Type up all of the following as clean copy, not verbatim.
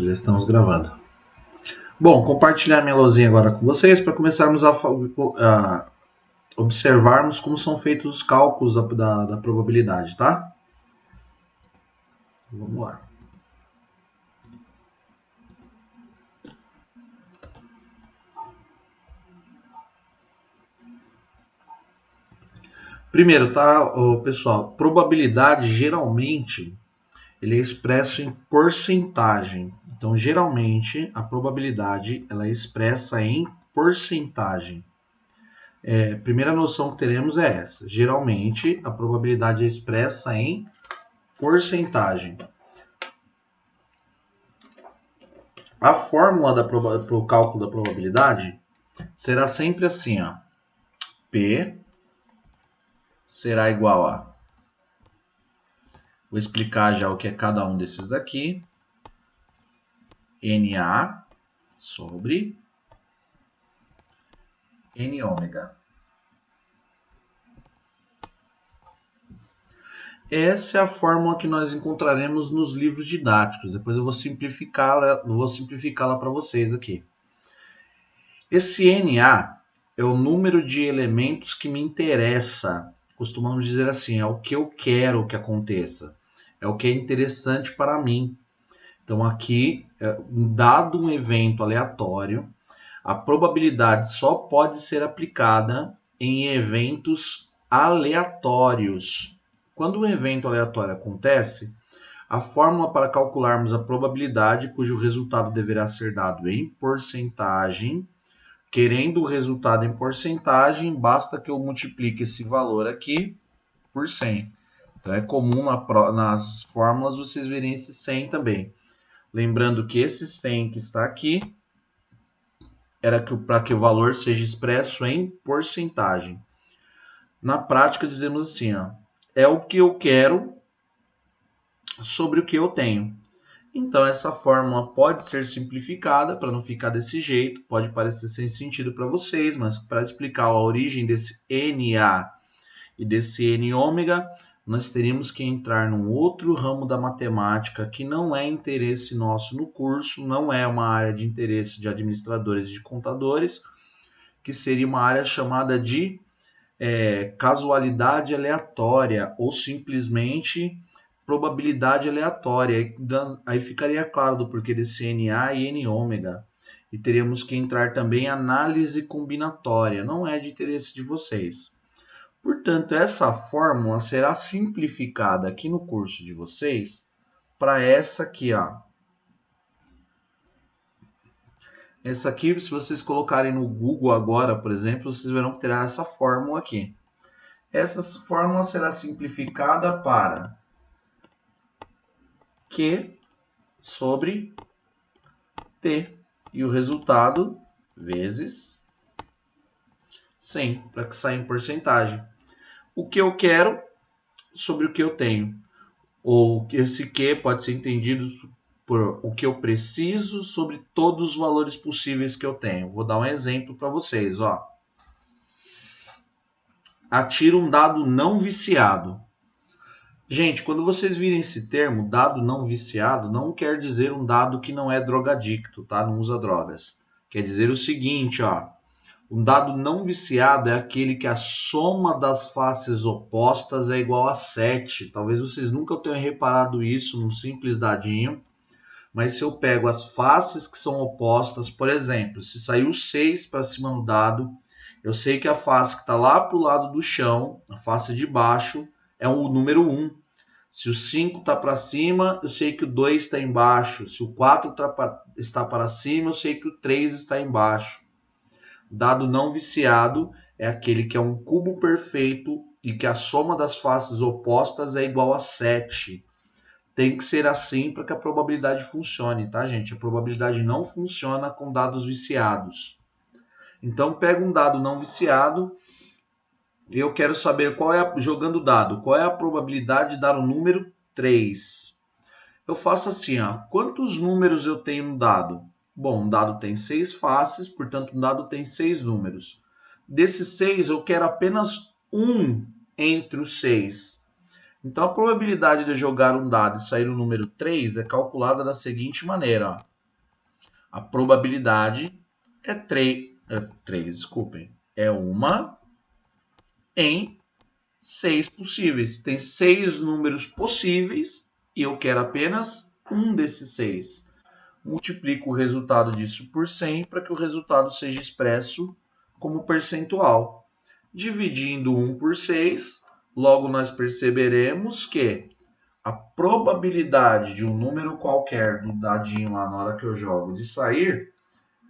Pronto, já estamos gravando. Bom, compartilhar minha lousinha agora com vocês para começarmos a observarmos como são feitos os cálculos da probabilidade, tá? Vamos lá. Primeiro, tá, pessoal, probabilidade geralmente ele é expresso em porcentagem. Então, geralmente, a probabilidade ela é expressa em porcentagem. Primeira noção que teremos é essa. Geralmente, a probabilidade é expressa em porcentagem. A fórmula para o cálculo da probabilidade será sempre assim, ó. P será igual a... Vou explicar já o que é cada um desses daqui. NA sobre N ômega. Essa é a fórmula que nós encontraremos nos livros didáticos. Depois eu vou simplificá-la para vocês aqui. Esse NA é o número de elementos que me interessa. Costumamos dizer assim, é o que eu quero que aconteça. É o que é interessante para mim. Então aqui, dado um evento aleatório, a probabilidade só pode ser aplicada em eventos aleatórios. Quando um evento aleatório acontece, a fórmula para calcularmos a probabilidade, cujo resultado deverá ser dado em porcentagem, querendo o resultado em porcentagem, basta que eu multiplique esse valor aqui por 100. Então é comum nas fórmulas vocês verem esse 100 também. Lembrando que esse 100 que está aqui era para que o valor seja expresso em porcentagem. Na prática dizemos assim, ó, é o que eu quero sobre o que eu tenho. Então essa fórmula pode ser simplificada para não ficar desse jeito, pode parecer sem sentido para vocês, mas para explicar a origem desse NA e desse N ômega, nós teríamos que entrar num outro ramo da matemática que não é interesse nosso no curso, não é uma área de interesse de administradores e de contadores, que seria uma área chamada de casualidade aleatória ou simplesmente probabilidade aleatória. Aí ficaria claro do porquê desse NA e N ômega. E teríamos que entrar também em análise combinatória, não é de interesse de vocês. Portanto, essa fórmula será simplificada aqui no curso de vocês para essa aqui, ó. Essa aqui, se vocês colocarem no Google agora, por exemplo, vocês verão que terá essa fórmula aqui. Essa fórmula será simplificada para Q sobre T. E o resultado vezes 100, para que saia em porcentagem. O que eu quero sobre o que eu tenho. Ou esse Q pode ser entendido por o que eu preciso sobre todos os valores possíveis que eu tenho. Vou dar um exemplo para vocês. Ó. Atira um dado não viciado. Gente, quando vocês virem esse termo, dado não viciado, não quer dizer um dado que não é drogadicto, tá? Não usa drogas. Quer dizer o seguinte, ó. Um dado não viciado é aquele que a soma das faces opostas é igual a 7. Talvez vocês nunca tenham reparado isso num simples dadinho. Mas se eu pego as faces que são opostas, por exemplo, se saiu 6 para cima no dado, eu sei que a face que está lá para o lado do chão, a face de baixo, é o número 1. Se o 5 está para cima, eu sei que o 2 está embaixo. Se o 4 está para cima, eu sei que o 3 está embaixo. Dado não viciado é aquele que é um cubo perfeito e que a soma das faces opostas é igual a 7. Tem que ser assim para que a probabilidade funcione, tá, gente? A probabilidade não funciona com dados viciados. Então, pega um dado não viciado e eu quero saber jogando o dado, qual é a probabilidade de dar o número 3. Eu faço assim, ó, quantos números eu tenho no dado? Bom, um dado tem 6 faces, portanto, um dado tem 6 números. Desses 6, eu quero apenas um entre os 6. Então, a probabilidade de eu jogar um dado e sair o número 3 é calculada da seguinte maneira. Ó. A probabilidade é 3, desculpem, é 1 em 6 possíveis. Tem 6 números possíveis e eu quero apenas um desses 6. Multiplico o resultado disso por 100 para que o resultado seja expresso como percentual. Dividindo 1 por 6, logo nós perceberemos que a probabilidade de um número qualquer do dadinho lá na hora que eu jogo de sair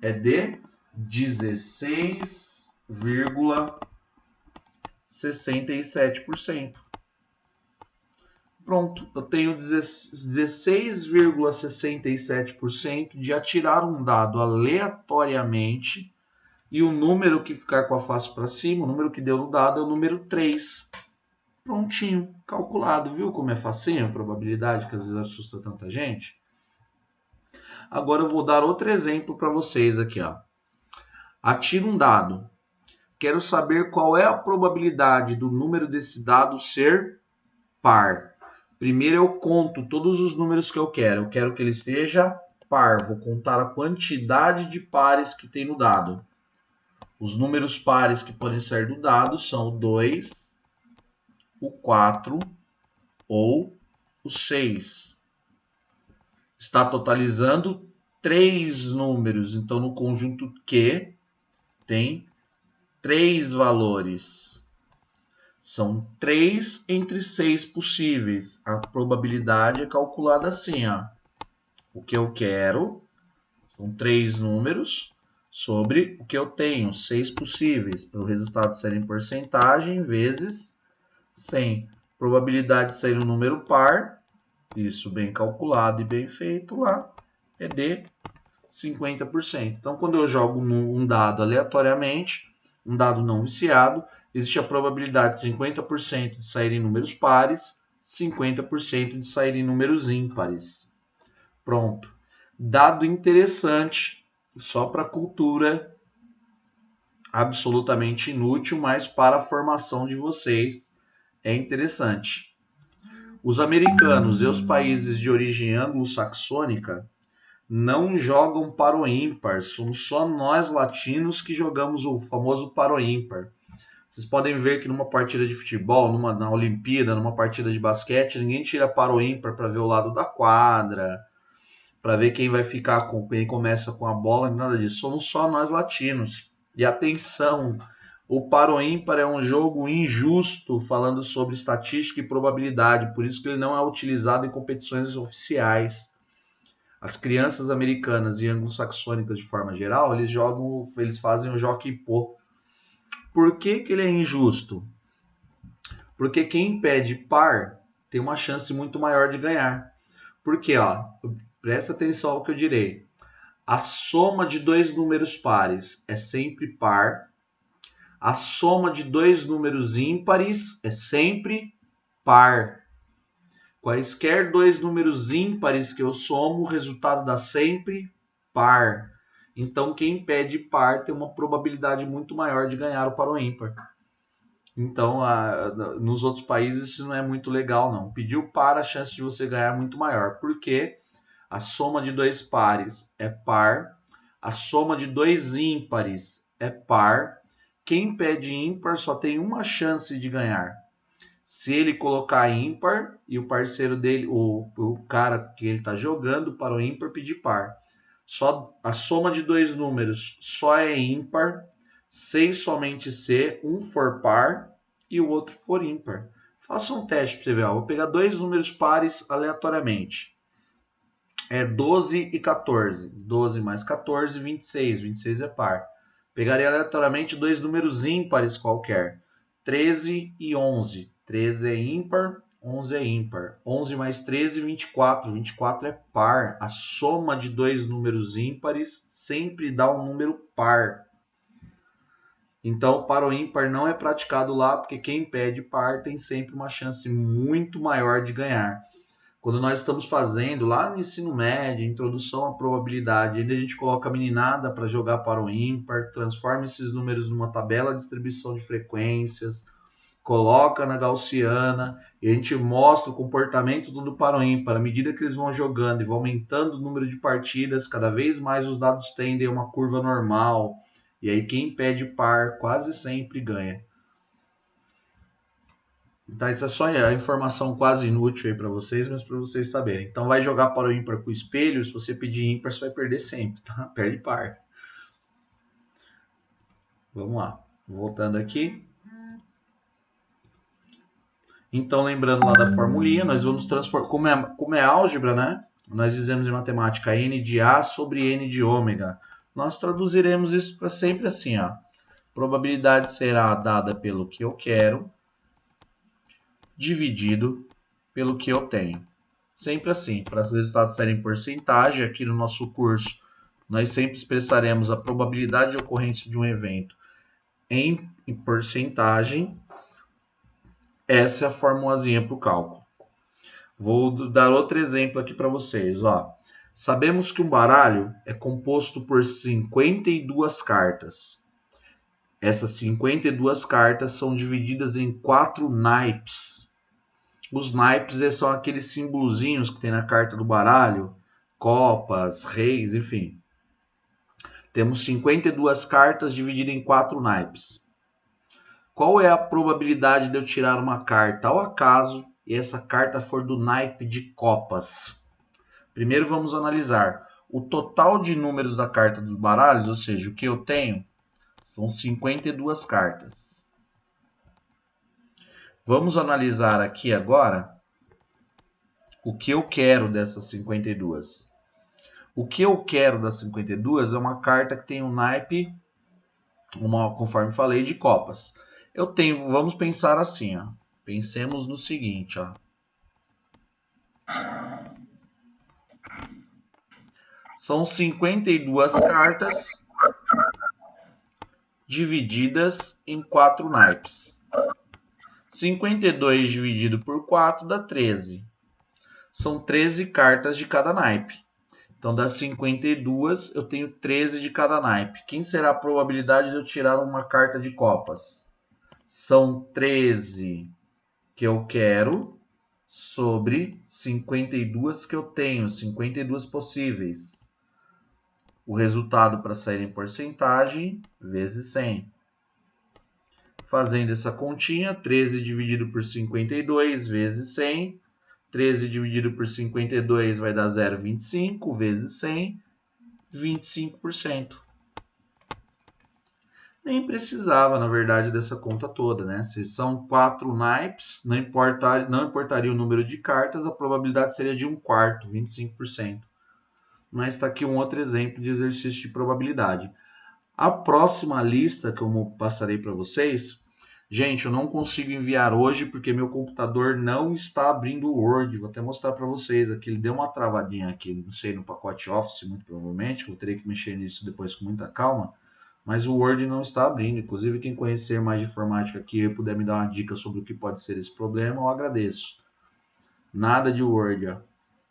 é de 16,67%. Pronto, eu tenho 16,67% de atirar um dado aleatoriamente e o número que ficar com a face para cima, o número que deu no dado é o número 3. Prontinho, calculado. Viu como é facinho a probabilidade que às vezes assusta tanta gente? Agora eu vou dar outro exemplo para vocês aqui. Ó. Atira um dado. Quero saber qual é a probabilidade do número desse dado ser par. Primeiro eu conto todos os números que eu quero. Eu quero que ele esteja par. Vou contar a quantidade de pares que tem no dado. Os números pares que podem sair do dado são o 2, o 4 ou o 6. Está totalizando 3 números. Então, no conjunto Q tem 3 valores. São 3 entre 6 possíveis. A probabilidade é calculada assim, ó. O que eu quero são 3 números sobre o que eu tenho, 6 possíveis. Para o resultado ser em porcentagem vezes 100. Probabilidade de sair um número par, isso bem calculado e bem feito lá, é de 50%. Então, quando eu jogo um dado aleatoriamente, um dado não viciado, existe a probabilidade de 50% de sair em números pares, 50% de sair em números ímpares. Pronto. Dado interessante, só para cultura, absolutamente inútil, mas para a formação de vocês é interessante. Os americanos e os países de origem anglo-saxônica não jogam para o ímpar. Somos só nós latinos que jogamos o famoso para o ímpar. Vocês podem ver que numa partida de futebol, na Olimpíada, numa partida de basquete, ninguém tira para o ímpar para ver o lado da quadra, para ver quem vai ficar com quem começa com a bola, nada disso. Somos só nós latinos. E atenção, o par ou ímpar é um jogo injusto, falando sobre estatística e probabilidade, por isso que ele não é utilizado em competições oficiais. As crianças americanas e anglo-saxônicas de forma geral, eles fazem o jockey-pô. Por que ele é injusto? Porque quem pede par tem uma chance muito maior de ganhar. Porque, ó, presta atenção ao que eu direi. A soma de dois números pares é sempre par. A soma de dois números ímpares é sempre par. Quaisquer dois números ímpares que eu somo, o resultado dá sempre par. Então, quem pede par tem uma probabilidade muito maior de ganhar o par ou ímpar. Então, nos outros países isso não é muito legal, não. Pediu par, a chance de você ganhar é muito maior. Porque a soma de dois pares é par, a soma de dois ímpares é par. Quem pede ímpar só tem uma chance de ganhar. Se ele colocar ímpar e o parceiro dele, o cara que ele está jogando para o ímpar pedir par. Só a soma de dois números só é ímpar, se somente se um for par e o outro for ímpar. Faça um teste para você ver. Vou pegar dois números pares aleatoriamente. É 12 e 14. 12 mais 14, 26. 26 é par. Pegarei aleatoriamente dois números ímpares qualquer. 13 e 11. 13 é ímpar, 11 é ímpar. 11 mais 13, 24. 24 é par. A soma de dois números ímpares sempre dá um número par. Então, o par ou ímpar não é praticado lá, porque quem pede par tem sempre uma chance muito maior de ganhar. Quando nós estamos fazendo lá no ensino médio, introdução à probabilidade, ainda a gente coloca a meninada para jogar para o ímpar, transforma esses números numa tabela de distribuição de frequências, coloca na gaussiana e a gente mostra o comportamento do par ou ímpar. À medida que eles vão jogando e vão aumentando o número de partidas, cada vez mais os dados tendem a uma curva normal. E aí quem pede par quase sempre ganha. Então isso é só a informação quase inútil aí para vocês, mas para vocês saberem. Então vai jogar par ou ímpar com o espelho, se você pedir ímpar você vai perder sempre, tá? Perde par. Vamos lá, voltando aqui. Então, lembrando lá da formulinha, nós vamos transformar, como é álgebra, né? Nós dizemos em matemática n de A sobre n de ômega. Nós traduziremos isso para sempre assim, ó. Probabilidade será dada pelo que eu quero, dividido pelo que eu tenho. Sempre assim, para os resultados serem em porcentagem, aqui no nosso curso, nós sempre expressaremos a probabilidade de ocorrência de um evento em porcentagem. Essa é a formulazinha para o cálculo. Vou dar outro exemplo aqui para vocês. Ó. Sabemos que um baralho é composto por 52 cartas. Essas 52 cartas são divididas em 4 naipes. Os naipes são aqueles símbolozinhos que tem na carta do baralho, copas, reis, enfim. Temos 52 cartas divididas em 4 naipes. Qual é a probabilidade de eu tirar uma carta ao acaso e essa carta for do naipe de copas? Primeiro vamos analisar o total de números da carta dos baralhos, ou seja, o que eu tenho são 52 cartas. Vamos analisar aqui agora o que eu quero dessas 52. O que eu quero das 52 é uma carta que tem um naipe, conforme falei, de copas. Vamos pensar assim, ó. Pensemos no seguinte, ó. São 52 cartas divididas em 4 naipes. 52 dividido por 4 dá 13. São 13 cartas de cada naipe. Então, das 52, eu tenho 13 de cada naipe. Quem será a probabilidade de eu tirar uma carta de copas? São 13 que eu quero sobre 52 que eu tenho, 52 possíveis. O resultado para sair em porcentagem, vezes 100. Fazendo essa continha, 13 dividido por 52 vezes 100. 13 dividido por 52 vai dar 0,25 vezes 100, 25%. Nem precisava, na verdade, dessa conta toda, né? Se são 4 naipes, não importaria o número de cartas, a probabilidade seria de 1/4, 25%. Mas está aqui um outro exemplo de exercício de probabilidade. A próxima lista que eu passarei para vocês, gente, eu não consigo enviar hoje porque meu computador não está abrindo o Word. Vou até mostrar para vocês aqui, ele deu uma travadinha aqui, não sei, no pacote Office, muito provavelmente, eu teria que mexer nisso depois com muita calma. Mas o Word não está abrindo. Inclusive, quem conhecer mais de informática aqui e puder me dar uma dica sobre o que pode ser esse problema, eu agradeço. Nada de Word, ó.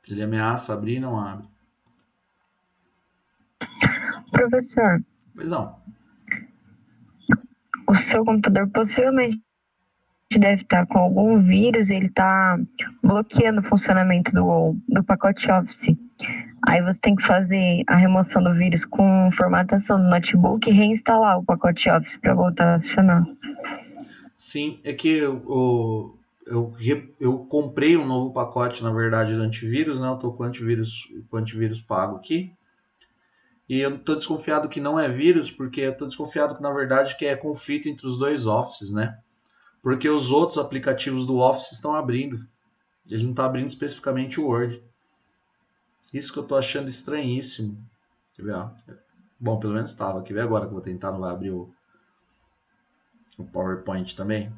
Ele ameaça abrir e não abre. Professor. Pois não. O seu computador possivelmente deve estar com algum vírus e ele está bloqueando o funcionamento do pacote Office. Aí você tem que fazer a remoção do vírus com formatação do notebook e reinstalar o pacote Office para voltar a funcionar. Sim, é que eu comprei um novo pacote, na verdade, do antivírus, né? Eu estou com o antivírus pago aqui. E eu estou desconfiado que não é vírus, porque eu estou desconfiado que, na verdade, que é conflito entre os dois Offices, né? Porque os outros aplicativos do Office estão abrindo. Ele não está abrindo especificamente o Word. Isso que eu estou achando estranhíssimo. Quer ver? Ó? Bom, pelo menos estava. Quer ver agora que eu vou tentar, não vai abrir o PowerPoint também?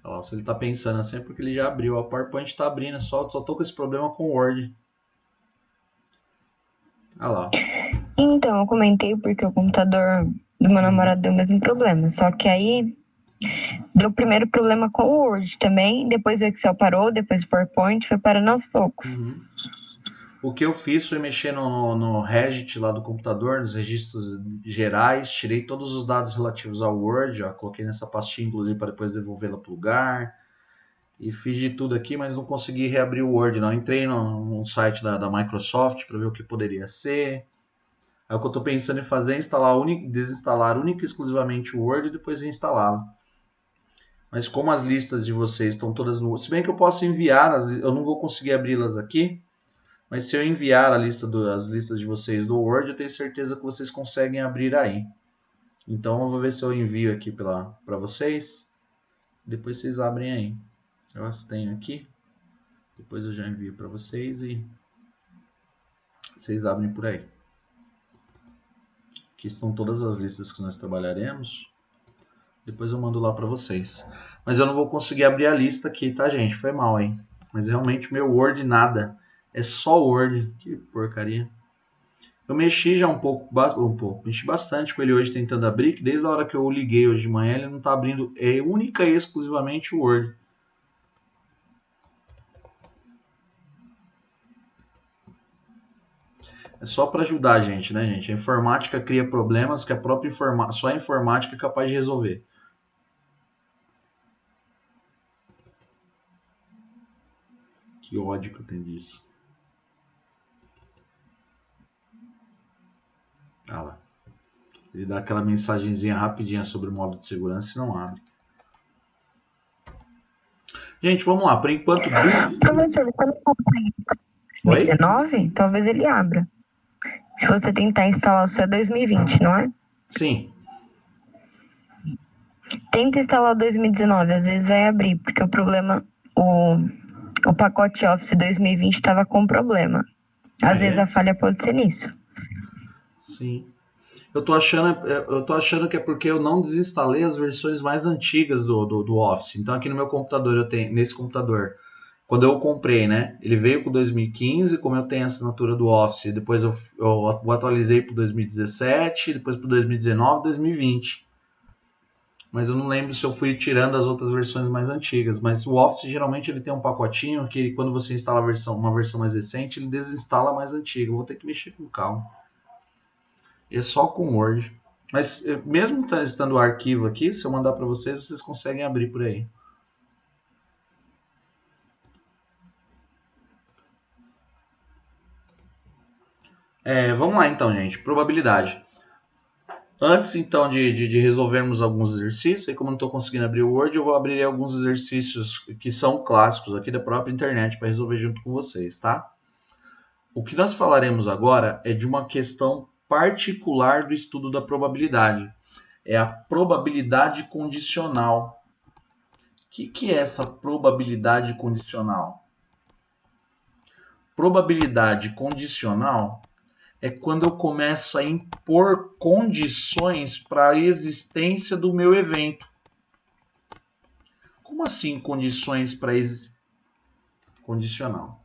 Ó, se ele está pensando assim é porque ele já abriu. O PowerPoint está abrindo, só estou com esse problema com o Word. Olha lá. Então, eu comentei porque o computador do meu namorado deu o mesmo problema. Só que aí deu o primeiro problema com o Word também, depois o Excel parou, depois o PowerPoint, foi parando aos poucos. O que eu fiz foi mexer no Regit lá do computador, nos registros gerais, tirei todos os dados relativos ao Word, ó, coloquei nessa pastinha, inclusive, para depois devolvê-la para o lugar. E fiz de tudo aqui, mas não consegui reabrir o Word, não. Entrei no site da Microsoft para ver o que poderia ser. Aí o que eu estou pensando em fazer é desinstalar única e exclusivamente o Word e depois reinstalá-lo. Mas como as listas de vocês estão todas no... Se bem que eu posso enviar, eu não vou conseguir abri-las aqui, mas se eu enviar as listas de vocês do Word, eu tenho certeza que vocês conseguem abrir aí. Então eu vou ver se eu envio aqui para vocês. Depois vocês abrem aí. Eu as tenho aqui. Depois eu já envio para vocês e vocês abrem por aí. Aqui estão todas as listas que nós trabalharemos. Depois eu mando lá para vocês. Mas eu não vou conseguir abrir a lista aqui, tá, gente? Foi mal, hein? Mas realmente meu Word nada. É só Word. Que porcaria. Eu mexi já mexi bastante com ele hoje tentando abrir, que desde a hora que eu liguei hoje de manhã ele não está abrindo, é única e exclusivamente o Word. É só para ajudar a gente, né, gente? A informática cria problemas que só a informática é capaz de resolver. Que ódio que eu tenho disso. Ah lá. Ele dá aquela mensagenzinha rapidinha sobre o modo de segurança e não abre. Gente, vamos lá. Por enquanto... Professor, quando eu comprei 2019, talvez ele abra. Se você tentar instalar o seu 2020, não é? Sim. Tenta instalar o 2019, às vezes vai abrir, porque o problema, o pacote Office 2020 estava com problema. Às vezes a falha pode ser nisso. Sim. Eu tô achando que é porque eu não desinstalei as versões mais antigas do Office. Então aqui no meu computador, nesse computador, quando eu comprei, né? Ele veio com 2015, como eu tenho a assinatura do Office, depois eu atualizei para 2017, depois para 2019, 2020. Mas eu não lembro se eu fui tirando as outras versões mais antigas. Mas o Office geralmente ele tem um pacotinho que quando você instala uma versão mais recente, ele desinstala a mais antiga. Eu vou ter que mexer com calma. É só com Word. Mas mesmo estando o arquivo aqui, se eu mandar para vocês, vocês conseguem abrir por aí. Vamos lá então, gente. Probabilidade. Antes então de resolvermos alguns exercícios, e como eu não estou conseguindo abrir o Word, eu vou abrir alguns exercícios que são clássicos aqui da própria internet para resolver junto com vocês, tá? O que nós falaremos agora é de uma questão particular do estudo da probabilidade. É a probabilidade condicional. O que é essa probabilidade condicional? Probabilidade condicional é quando eu começo a impor condições para a existência do meu evento. Como assim condições para condicional?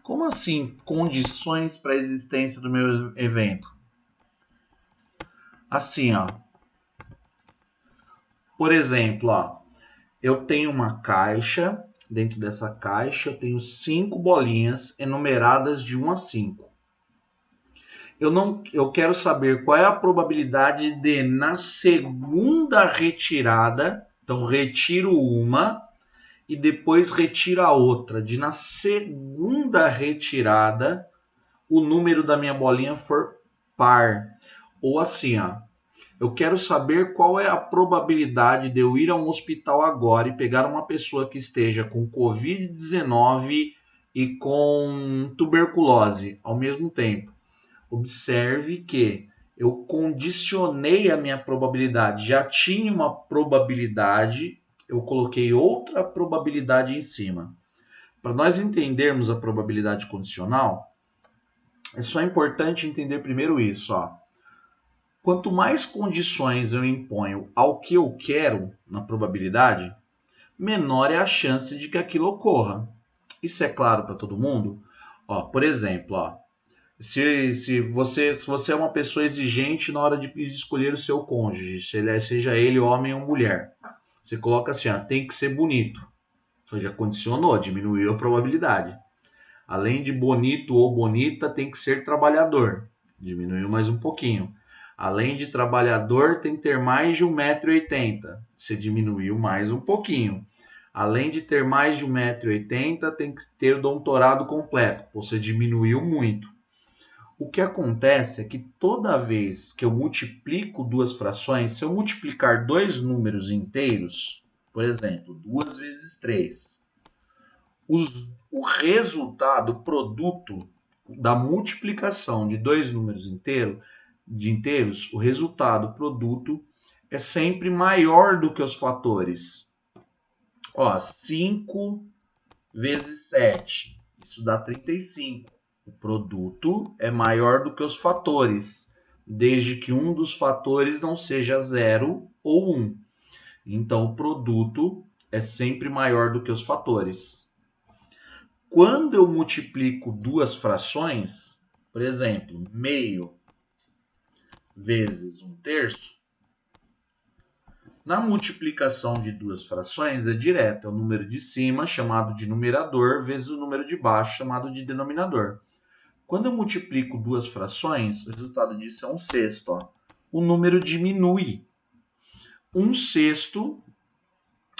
Como assim condições para a existência do meu evento? Assim, ó. Por exemplo, ó, eu tenho uma caixa. Dentro dessa caixa eu tenho 5 bolinhas enumeradas de 1 a 5. Eu quero saber qual é a probabilidade de, na segunda retirada, então retiro uma e depois retiro a outra, de na segunda retirada o número da minha bolinha for par. Ou assim, ó, eu quero saber qual é a probabilidade de eu ir a um hospital agora e pegar uma pessoa que esteja com Covid-19 e com tuberculose ao mesmo tempo. Observe que eu condicionei a minha probabilidade. Já tinha uma probabilidade, eu coloquei outra probabilidade em cima. Para nós entendermos a probabilidade condicional, é só importante entender primeiro isso, ó. Quanto mais condições eu imponho ao que eu quero na probabilidade, menor é a chance de que aquilo ocorra. Isso é claro para todo mundo? Ó, por exemplo, ó, se você é uma pessoa exigente na hora de escolher o seu cônjuge, seja ele homem ou mulher, você coloca assim, ó, tem que ser bonito. Você já condicionou, diminuiu a probabilidade. Além de bonito ou bonita, tem que ser trabalhador. Diminuiu mais um pouquinho. Além de trabalhador, tem que ter mais de 1,80 m. Você diminuiu mais um pouquinho. Além de ter mais de 1,80 m, tem que ter doutorado completo. Você diminuiu muito. O que acontece é que toda vez que eu multiplico duas frações, se eu multiplicar dois números inteiros, por exemplo, 2 vezes 3, o resultado, o produto da multiplicação de dois números inteiros, o resultado, o produto, é sempre maior do que os fatores. 5 vezes 7, isso dá 35. O produto é maior do que os fatores, desde que um dos fatores não seja 0 ou 1. Então, o produto é sempre maior do que os fatores. Quando eu multiplico duas frações, por exemplo, meio vezes 1/3, na multiplicação de duas frações é direta. É o número de cima, chamado de numerador, vezes o número de baixo, chamado de denominador. Quando eu multiplico duas frações, o resultado disso é 1/6. O número diminui. 1/6,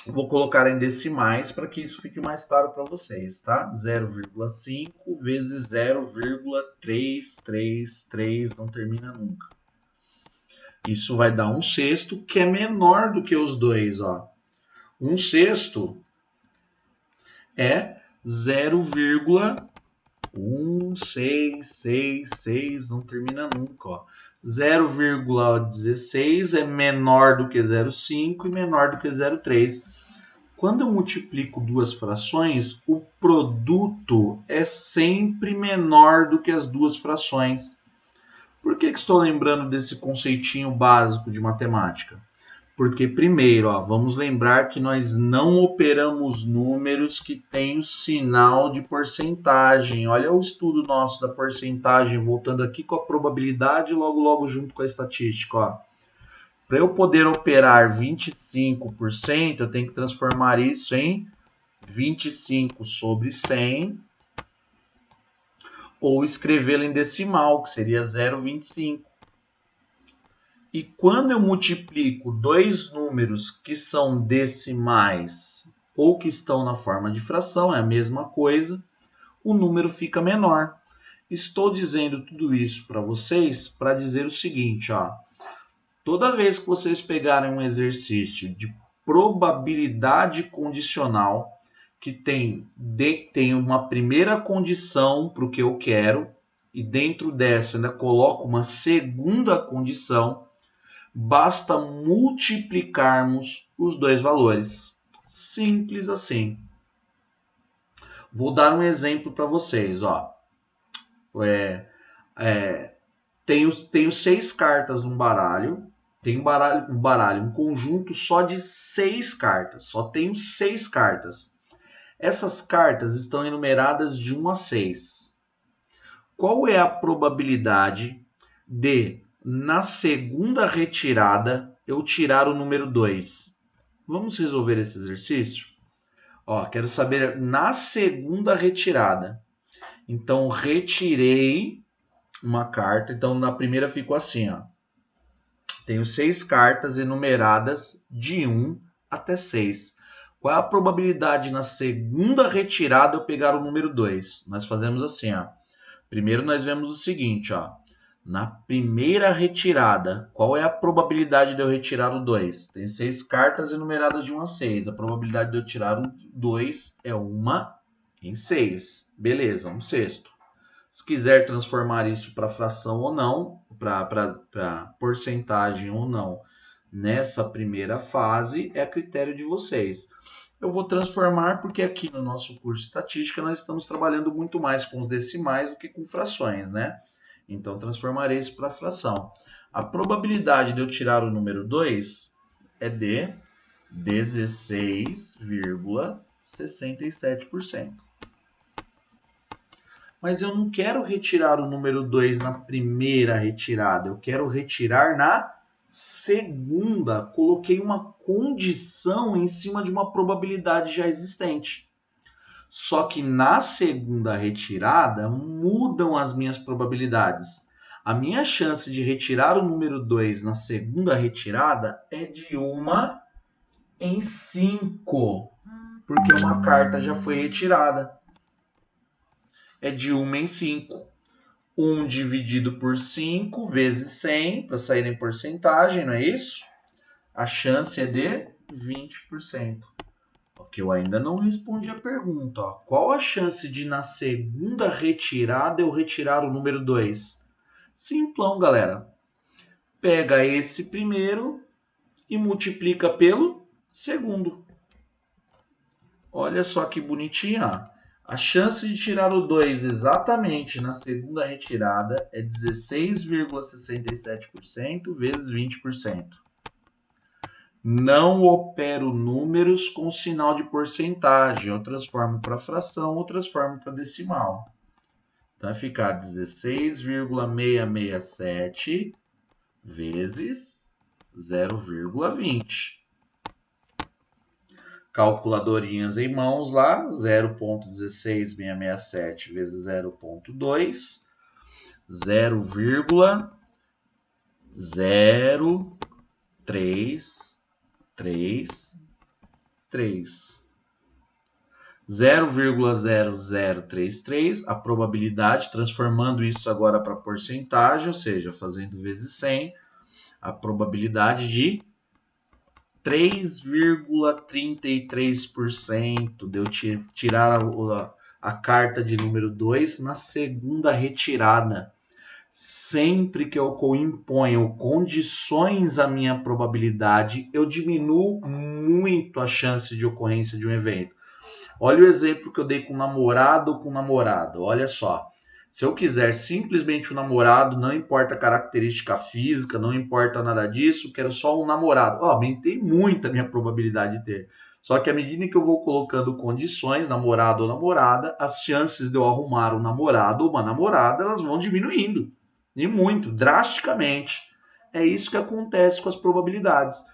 vou colocar em decimais para que isso fique mais claro para vocês, tá? 0,5 vezes 0,333, não termina nunca. Isso vai dar 1/6, que é menor do que os dois, ó. 1/6 é 0,1666, não termina nunca, ó. 0,16 é menor do que 0,5 e menor do que 0,3. Quando eu multiplico duas frações, o produto é sempre menor do que as duas frações. Por que estou lembrando desse conceitinho básico de matemática? Porque, primeiro, vamos lembrar que nós não operamos números que têm o sinal de porcentagem. Olha o estudo nosso da porcentagem, voltando aqui com a probabilidade e logo junto com a estatística. Para eu poder operar 25%, eu tenho que transformar isso em 25 sobre 100, ou escrevê-lo em decimal, que seria 0,25. E quando eu multiplico dois números que são decimais ou que estão na forma de fração, é a mesma coisa, o número fica menor. Estou dizendo tudo isso para vocês para dizer o seguinte, toda vez que vocês pegarem um exercício de probabilidade condicional, que tem uma primeira condição para o que eu quero, e dentro dessa ainda coloco uma segunda condição, basta multiplicarmos os dois valores. Simples assim. Vou dar um exemplo para vocês. Tenho 6 cartas num baralho. Tem um conjunto só de 6 cartas. Só tenho 6 cartas. Essas cartas estão enumeradas de 1 a 6. Qual é a probabilidade de, na segunda retirada, eu tirar o número 2? Vamos resolver esse exercício? Quero saber na segunda retirada. Então, retirei uma carta. Então, na primeira ficou assim, Tenho 6 cartas enumeradas de 1 até 6. Qual é a probabilidade na segunda retirada eu pegar o número 2? Nós fazemos assim, Primeiro nós vemos o seguinte, Na primeira retirada, qual é a probabilidade de eu retirar o 2? Tem 6 cartas enumeradas de 1 a 6. A probabilidade de eu tirar o 2 é 1 em 6. Beleza, 1/6. Se quiser transformar isso para fração ou não, para porcentagem ou não, nessa primeira fase, é a critério de vocês. Eu vou transformar porque aqui no nosso curso de estatística nós estamos trabalhando muito mais com os decimais do que com frações, né? Então, transformarei isso para fração. A probabilidade de eu tirar o número 2 é de 16,67%. Mas eu não quero retirar o número 2 na primeira retirada, eu quero retirar na segunda. Coloquei uma condição em cima de uma probabilidade já existente. Só que na segunda retirada mudam as minhas probabilidades. A minha chance de retirar o número 2 na segunda retirada é de 1 em 5, porque uma carta já foi retirada. É de 1 em 5. 1 dividido por 5 vezes 100, para sair em porcentagem, não é isso? A chance é de 20%. Ok, eu ainda não respondi a pergunta. Ó. Qual a chance de na segunda retirada eu retirar o número 2? Simplão, galera. Pega esse primeiro e multiplica pelo segundo. Olha só que bonitinho. Ó. A chance de tirar o 2 exatamente na segunda retirada é 16,67% vezes 20%. Não opero números com sinal de porcentagem. Eu transformo para fração ou transformo para decimal. Então, vai ficar 16,667 vezes 0,20. Calculadorinhas em mãos lá, 0,16667 vezes 0,2, 0,0333. 0,0033, a probabilidade, transformando isso agora para porcentagem, ou seja, fazendo vezes 100, a probabilidade de 3,33% de eu tirar a carta de número 2 na segunda retirada. Sempre que eu imponho condições à minha probabilidade, eu diminuo muito a chance de ocorrência de um evento. Olha o exemplo que eu dei com namorado ou com namorada. Olha só. Se eu quiser simplesmente um namorado, não importa a característica física, não importa nada disso, quero só um namorado. Aumentei muito a minha probabilidade de ter. Só que à medida que eu vou colocando condições, namorado ou namorada, as chances de eu arrumar um namorado ou uma namorada, elas vão diminuindo. E muito, drasticamente. É isso que acontece com as probabilidades.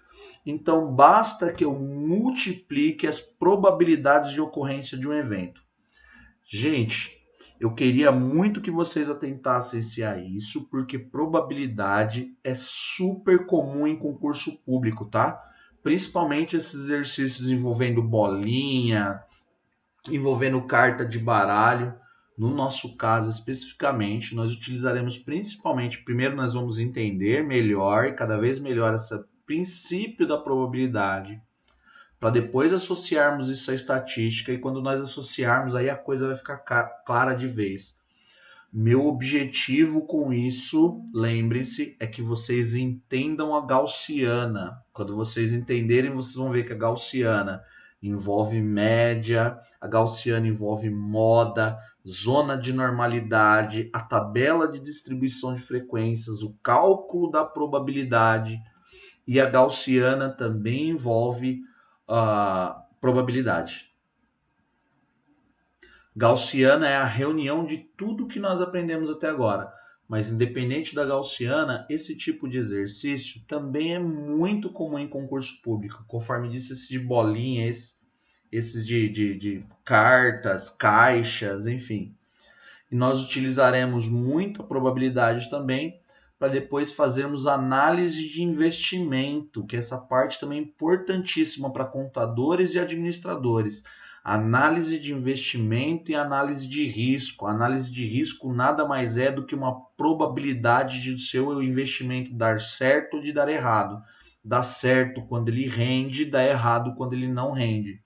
Então, basta que eu multiplique as probabilidades de ocorrência de um evento. Gente, eu queria muito que vocês atentassem a isso, porque probabilidade é super comum em concurso público, tá? Principalmente esses exercícios envolvendo bolinha, envolvendo carta de baralho. No nosso caso, especificamente, nós utilizaremos principalmente, primeiro nós vamos entender melhor e cada vez melhor esse princípio da probabilidade, para depois associarmos isso à estatística, e quando nós associarmos, aí a coisa vai ficar clara de vez. Meu objetivo com isso, lembrem-se, é que vocês entendam a gaussiana. Quando vocês entenderem, vocês vão ver que a gaussiana envolve média, a gaussiana envolve moda, zona de normalidade, a tabela de distribuição de frequências, o cálculo da probabilidade, e a gaussiana também envolve probabilidade. Gaussiana é a reunião de tudo que nós aprendemos até agora. Mas independente da gaussiana, esse tipo de exercício também é muito comum em concurso público. Conforme disse, esse de bolinha, esses de cartas, caixas, enfim. E nós utilizaremos muita probabilidade também para depois fazermos análise de investimento, que essa parte também é importantíssima para contadores e administradores. Análise de investimento e análise de risco. Análise de risco nada mais é do que uma probabilidade de o seu investimento dar certo ou de dar errado. Dá certo quando ele rende, dá errado quando ele não rende.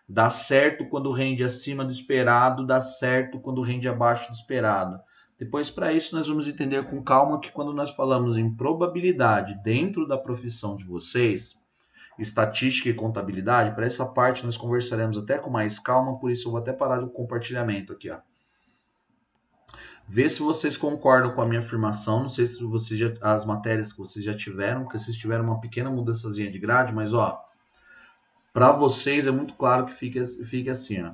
Dá certo quando rende acima do esperado, dá certo quando rende abaixo do esperado. Depois, para isso, nós vamos entender com calma que quando nós falamos em probabilidade dentro da profissão de vocês, estatística e contabilidade, para essa parte nós conversaremos até com mais calma, por isso eu vou até parar o compartilhamento aqui, ó. Vê se vocês concordam com a minha afirmação, não sei se vocês as matérias que vocês já tiveram, porque vocês tiveram uma pequena mudançazinha de grade, mas ó, para vocês é muito claro que fique assim, ó.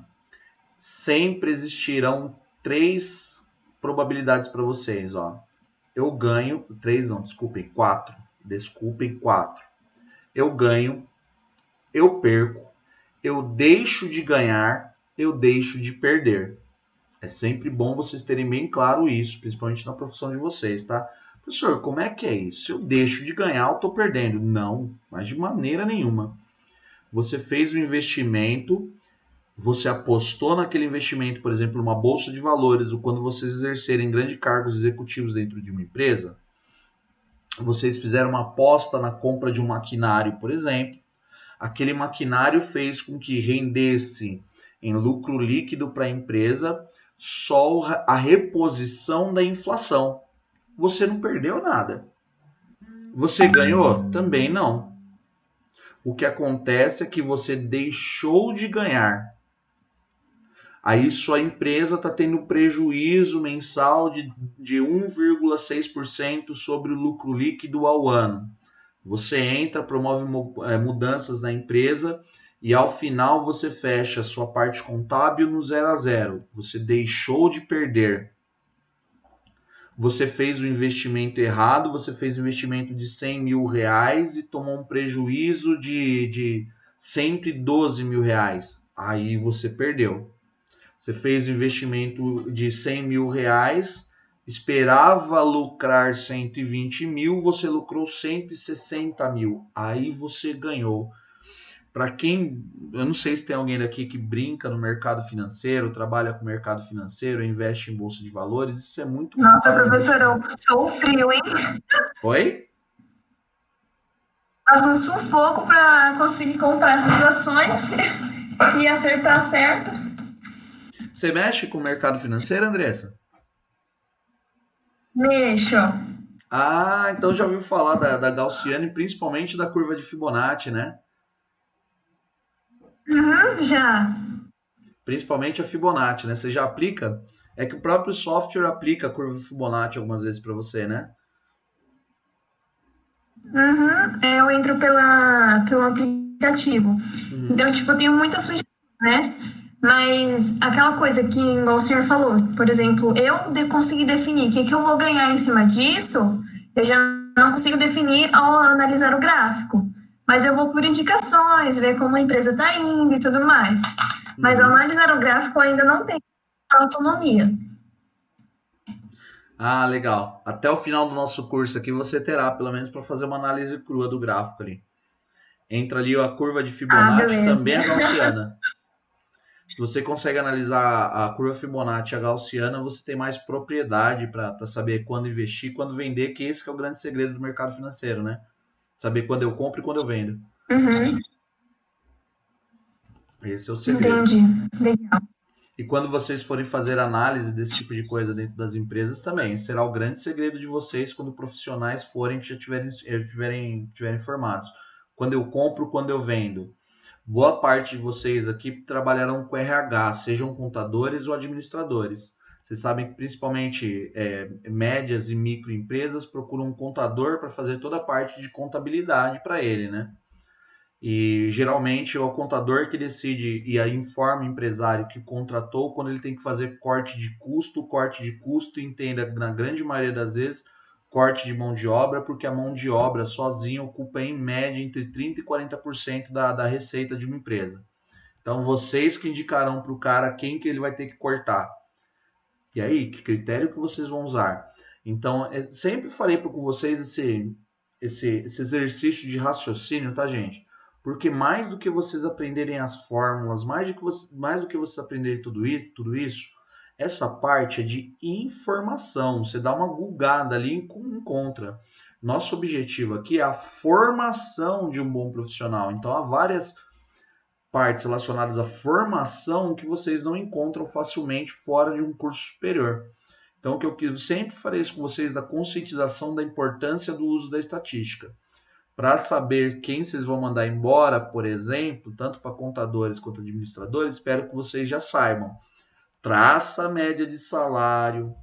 Sempre existirão 3 probabilidades para vocês, ó. Eu ganho, 3 não, desculpem, 4. Desculpem, 4. Eu ganho, eu perco, eu deixo de ganhar, eu deixo de perder. É sempre bom vocês terem bem claro isso, principalmente na profissão de vocês, tá? Professor, como é que é isso? Se eu deixo de ganhar, eu estou perdendo. Não, mas de maneira nenhuma. Você fez um investimento, você apostou naquele investimento, por exemplo, numa bolsa de valores, ou quando vocês exercerem grandes cargos executivos dentro de uma empresa, vocês fizeram uma aposta na compra de um maquinário, por exemplo. Aquele maquinário fez com que rendesse em lucro líquido para a empresa só a reposição da inflação. Você não perdeu nada. Você ganhou? Também não. O que acontece é que você deixou de ganhar. Aí sua empresa está tendo prejuízo mensal de 1,6% sobre o lucro líquido ao ano. Você entra, promove mudanças na empresa e ao final você fecha a sua parte contábil no 0 a 0. Você deixou de perder. Você fez o investimento errado, você fez o investimento de 100 mil reais e tomou um prejuízo de 112 mil reais. Aí você perdeu. Você fez o investimento de 100 mil reais, esperava lucrar 120 mil, você lucrou 160 mil. Aí você ganhou. Para quem, eu não sei se tem alguém daqui que brinca no mercado financeiro, trabalha com o mercado financeiro, investe em bolsa de valores, isso é muito Nossa, professor, eu sou frio, hein? Oi? Faz um sufoco para conseguir comprar essas ações e acertar certo. Você mexe com o mercado financeiro, Andressa? Mexo. Ah, então já ouviu falar da Gaussiana e principalmente da curva de Fibonacci, né? Já. Principalmente a Fibonacci, né? Você já aplica? É que o próprio software aplica a curva de Fibonacci algumas vezes para você, né? Eu entro pelo aplicativo. Então, tipo, eu tenho muitas sugestões, né? Mas aquela coisa que, igual o senhor falou, por exemplo, consegui definir o que eu vou ganhar em cima disso, eu já não consigo definir ao analisar o gráfico. Mas eu vou por indicações, ver como a empresa está indo e tudo mais. Mas ao analisar o gráfico, eu ainda não tenho autonomia. Ah, legal. Até o final do nosso curso aqui você terá, pelo menos para fazer uma análise crua do gráfico ali. Entra ali a curva de Fibonacci, também a gaussiana. Se você consegue analisar a curva Fibonacci e a gaussiana, você tem mais propriedade para saber quando investir e quando vender, que esse que é o grande segredo do mercado financeiro, né? Saber quando eu compro e quando eu vendo. Esse é o segredo. Entendi. Legal. E quando vocês forem fazer análise desse tipo de coisa dentro das empresas também, será o grande segredo de vocês quando profissionais forem que já tiverem formados. Quando eu compro, quando eu vendo. Boa parte de vocês aqui trabalharão com RH, sejam contadores ou administradores. Vocês sabem que principalmente médias e microempresas procuram um contador para fazer toda a parte de contabilidade para ele, né? E geralmente é o contador que decide e aí informa o empresário que contratou quando ele tem que fazer corte de custo, entenda, na grande maioria das vezes, corte de mão de obra, porque a mão de obra sozinha ocupa em média entre 30% e 40% da receita de uma empresa. Então vocês que indicarão para o cara quem que ele vai ter que cortar. E aí, que critério que vocês vão usar? Então, sempre farei com vocês esse exercício de raciocínio, tá, gente? Porque mais do que vocês aprenderem as fórmulas, mais do que vocês aprenderem tudo isso, essa parte é de informação. Você dá uma googada ali e encontra. Nosso objetivo aqui é a formação de um bom profissional. Então, há várias partes relacionadas à formação que vocês não encontram facilmente fora de um curso superior. Então, o que eu sempre farei isso com vocês da conscientização da importância do uso da estatística. Para saber quem vocês vão mandar embora, por exemplo, tanto para contadores quanto administradores, espero que vocês já saibam. Traça a média de salário,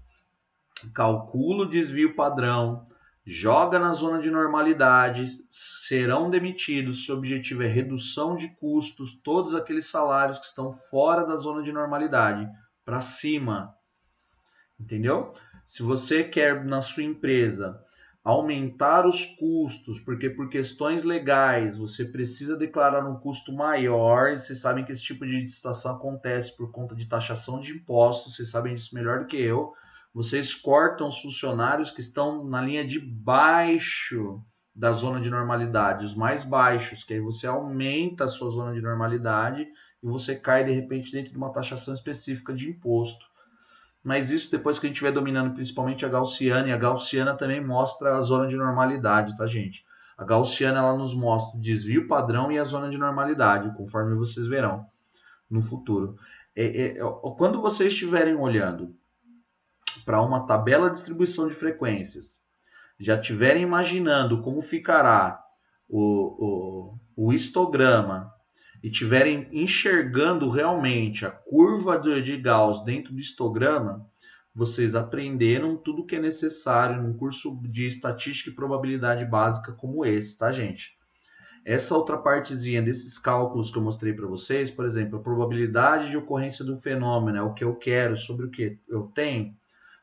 calcula o desvio padrão, joga na zona de normalidade, serão demitidos se o objetivo é redução de custos, todos aqueles salários que estão fora da zona de normalidade, para cima. Entendeu? Se você quer na sua empresa aumentar os custos, porque por questões legais você precisa declarar um custo maior, e vocês sabem que esse tipo de situação acontece por conta de taxação de impostos, vocês sabem disso melhor do que eu. Vocês cortam os funcionários que estão na linha de baixo da zona de normalidade, os mais baixos, que aí você aumenta a sua zona de normalidade e você cai de repente dentro de uma taxação específica de imposto. Mas isso depois que a gente estiver dominando principalmente a Gaussiana, e a Gaussiana também mostra a zona de normalidade, tá, gente? A Gaussiana ela nos mostra o desvio padrão e a zona de normalidade, conforme vocês verão no futuro. Quando vocês estiverem olhando para uma tabela de distribuição de frequências, já estiverem imaginando como ficará o histograma e estiverem enxergando realmente a curva de Gauss dentro do histograma, vocês aprenderam tudo que é necessário num curso de estatística e probabilidade básica como esse, tá, gente? Essa outra partezinha desses cálculos que eu mostrei para vocês, por exemplo, a probabilidade de ocorrência do fenômeno, é o que eu quero sobre o que eu tenho,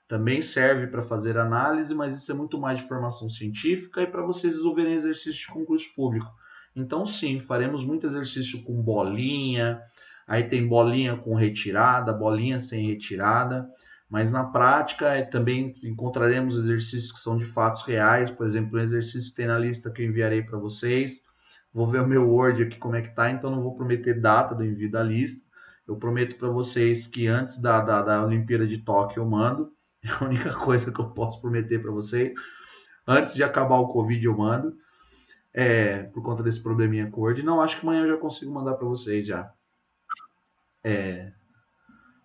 também serve para fazer análise, mas isso é muito mais de formação científica e para vocês resolverem exercícios de concurso público. Então, sim, faremos muito exercício com bolinha, aí tem bolinha com retirada, bolinha sem retirada, mas na prática também encontraremos exercícios que são de fatos reais, por exemplo, um exercício que tem na lista que eu enviarei para vocês. Vou ver o meu Word aqui como é que tá, então não vou prometer data do envio da lista. Eu prometo para vocês que antes da Olimpíada de Tóquio eu mando. É a única coisa que eu posso prometer para vocês. Antes de acabar o Covid eu mando. Por conta desse probleminha com o Word. Não, acho que amanhã eu já consigo mandar para vocês já.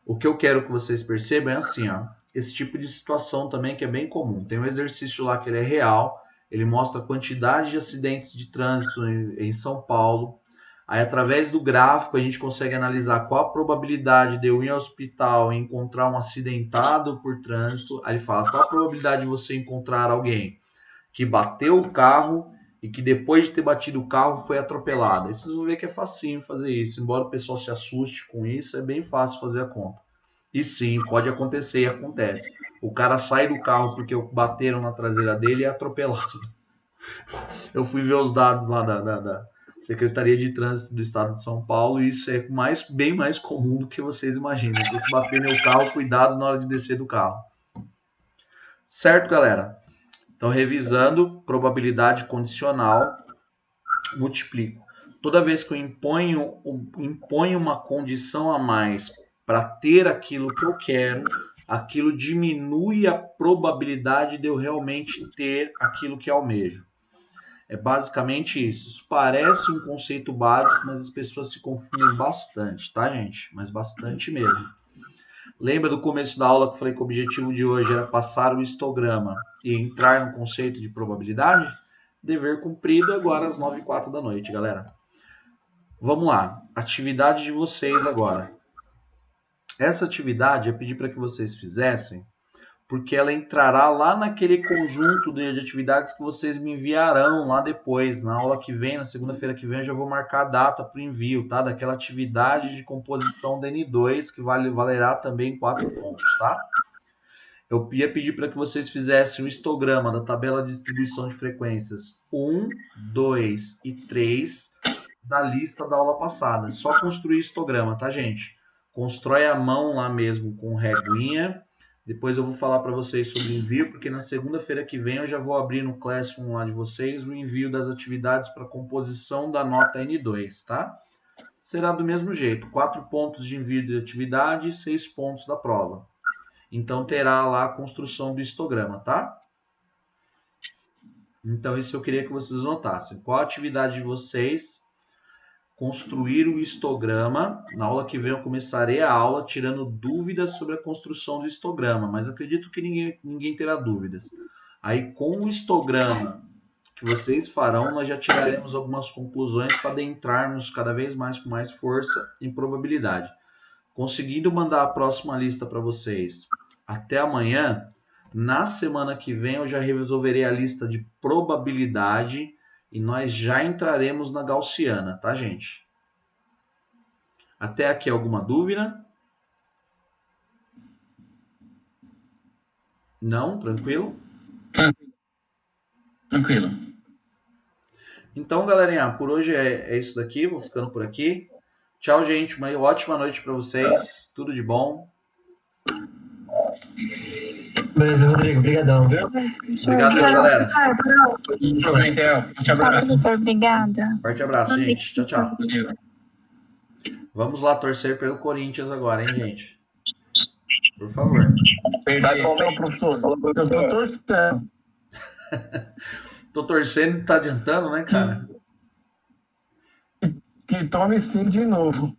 O que eu quero que vocês percebam é assim, ó. Esse tipo de situação também que é bem comum. Tem um exercício lá que ele é real. Ele mostra a quantidade de acidentes de trânsito em São Paulo. Aí, através do gráfico, a gente consegue analisar qual a probabilidade de eu ir ao hospital e encontrar um acidentado por trânsito. Aí ele fala qual a probabilidade de você encontrar alguém que bateu o carro e que depois de ter batido o carro foi atropelado. Aí vocês vão ver que é facinho fazer isso. Embora o pessoal se assuste com isso, é bem fácil fazer a conta. E sim, pode acontecer e acontece. O cara sai do carro porque bateram na traseira dele e é atropelado. Eu fui ver os dados lá da Secretaria de Trânsito do Estado de São Paulo e isso é bem mais comum do que vocês imaginam. Então, se bater meu carro, cuidado na hora de descer do carro. Certo, galera? Então, revisando, probabilidade condicional, multiplico. Toda vez que eu imponho uma condição a mais para ter aquilo que eu quero, aquilo diminui a probabilidade de eu realmente ter aquilo que almejo. É basicamente isso. Isso parece um conceito básico, mas as pessoas se confundem bastante, tá, gente? Mas bastante mesmo. Lembra do começo da aula que eu falei que o objetivo de hoje era passar o histograma e entrar no conceito de probabilidade? Dever cumprido agora às 9h04 da noite, galera. Vamos lá. Atividade de vocês agora. Essa atividade eu pedi para que vocês fizessem porque ela entrará lá naquele conjunto de atividades que vocês me enviarão lá depois. Na aula que vem, na segunda-feira que vem, eu já vou marcar a data para o envio, tá? Daquela atividade de composição da N2, que valerá também 4 pontos, tá? Eu ia pedir para que vocês fizessem o histograma da tabela de distribuição de frequências 1, 2 e 3 da lista da aula passada. Só construir histograma, tá, gente? Constrói à mão lá mesmo com reguinha. Depois eu vou falar para vocês sobre o envio, porque na segunda-feira que vem eu já vou abrir no Classroom lá de vocês o envio das atividades para composição da nota N2, tá? Será do mesmo jeito, 4 pontos de envio de atividade e 6 pontos da prova. Então terá lá a construção do histograma, tá? Então isso eu queria que vocês notassem. Qual a atividade de vocês? Construir o histograma. Na aula que vem eu começarei a aula tirando dúvidas sobre a construção do histograma, mas acredito que ninguém terá dúvidas. Aí com o histograma que vocês farão, nós já tiraremos algumas conclusões para adentrarmos cada vez mais com mais força em probabilidade. Conseguindo mandar a próxima lista para vocês até amanhã, na semana que vem eu já resolverei a lista de probabilidade e nós já entraremos na Gaussiana, tá, gente? Até aqui alguma dúvida? Não? Tranquilo? Tranquilo. Então, galerinha, por hoje é isso daqui. Vou ficando por aqui. Tchau, gente. Uma ótima noite para vocês. Tudo de bom. Beleza, Rodrigo. Obrigadão, viu? Obrigado, galera. Tchau, Intel. Forte abraço. Professor, obrigada. Forte abraço, gente. Tchau, tchau. Valeu. Vamos lá torcer pelo Corinthians agora, hein, gente? Por favor. Perdi. Meu professor, eu tô torcendo. Tô torcendo e não tá adiantando, né, cara? Que tome 5 de novo.